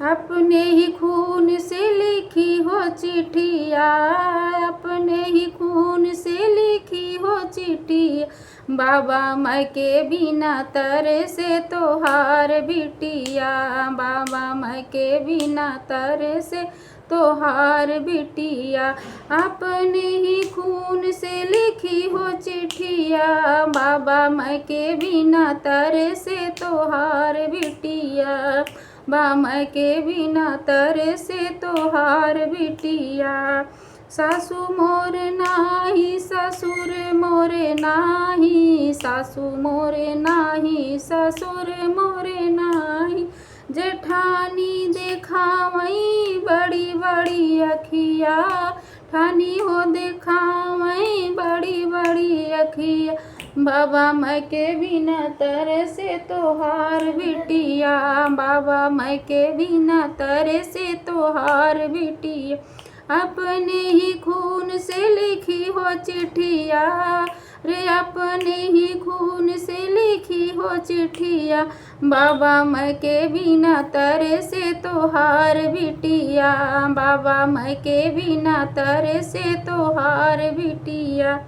अपने ही खून से लिखी हो चिट्ठिया, अपने ही खून से लिखी हो चिट्ठिया, बाबा मैं के बिना तरसे से तोहार बिटिया, बाबा मैं के बिना तरसे से तोहार बिटिया। अपने ही खून से लिखी हो चिट्ठिया, बाबा मैं के बिना तरसे से तोहार बिटिया, बाबा के बिना तरसे से तोहार बिटिया। सासू मोर नाही ससुर मोरे नाही, सासू मोरे नाही ससुर मोरे नाही, जेठानी देखावई बड़ी बड़ी अखिया, ठानी हो देखावई बड़ी बड़ी अखिया, बाबा मैं के बिना तरसे से तोहार बिटिया, बाबा मैं के बिना तरसे से तोहार बिटिया। अपने ही खून से लिखी हो चिट्ठिया रे, अपने ही खून से लिखी हो चिट्ठिया, बाबा मैं के बिना तरसे से तोहार बिटिया, बाबा मैं के बिना तरसे से तोहार बिटिया।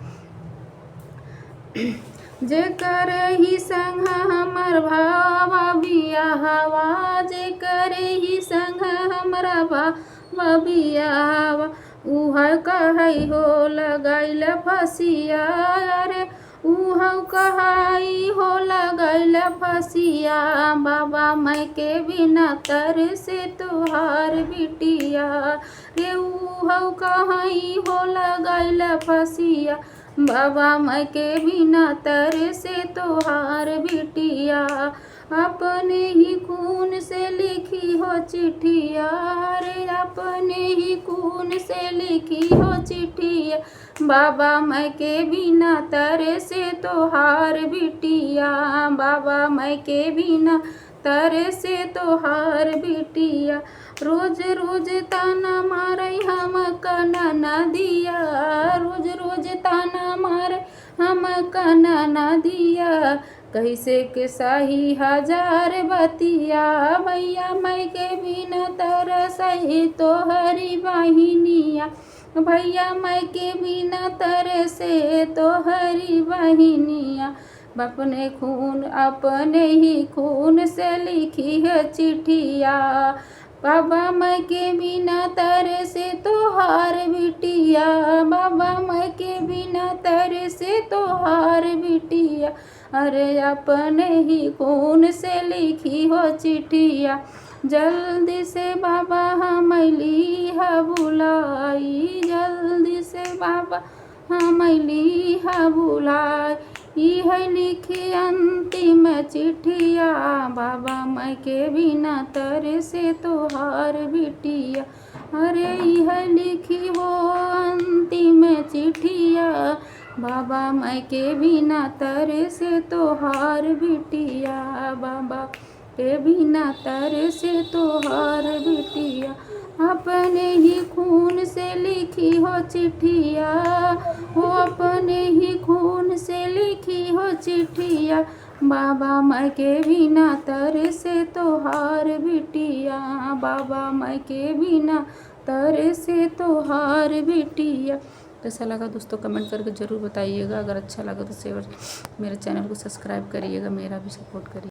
जेकर ही संग हमर भावा बियाहवा, जेकर ही संग हमरा भावा बियाहवा, उहा कहई हो लगाइल फसिया रे, उहा कहई हो लगाइल फसिया, बाबा मैं के बिना तरसे से तोहार बिटिया रे, उहा कहई हो लगाइल फसिया, बाबा मैं के बिना तरसे से तोहार बिटिया। अपने ही खून से लिखी हो चिट्ठिया रे, अपने ही खून से लिखी हो चिट्ठिया, बाबा मैं के बिना तरसे से तोहार बिटिया, बाबा मैं के बिना तरसे से तोहार बिटिया। रोज रोज ताना मारे हम कना नदिया, रोज रोज ताना मारे हम कना नदिया, कैसे के सही हजार बतिया, भैया मैं के बिना तरसई तोहरी बहिनिया, भैया मैं के बिना तरसे तोहरी बहिनिया। अपने ही खून से लिखी है चिट्ठिया, बाबा मैं के बिना तरसे से तोहार बिटिया, बाबा मैं के बिना तरसे से तोहार बिटिया। अरे अपने ही खून से लिखी हो चिट्ठिया, जल्दी से बाबा हम लिहा बुलाई, जल्दी से बाबा हम लिहा बुलाई, यह लिखी अंतिम चिट्ठिया, बाबा मैं के बिना तरसे से तोहार बिटिया। अरे यह लिखी वो अंतिम चिट्ठिया, बाबा मैं के बिना तरसे से तोहार बिटिया, बाबा के बिना तरसे से तोहार बिटिया। अपने ही खून से लिखी हो चिट्ठिया, वो अपने ही खून से लिखी हो चिट्ठिया, बाबा मैं के बिना तरसे से तोहार बिटिया, बाबा मैं के बिना तरसे से तोहार बिटिया। कैसा लगा दोस्तों कमेंट करके ज़रूर बताइएगा। अगर अच्छा लगा तो शेयर, मेरे चैनल को सब्सक्राइब करिएगा, मेरा भी सपोर्ट करिए।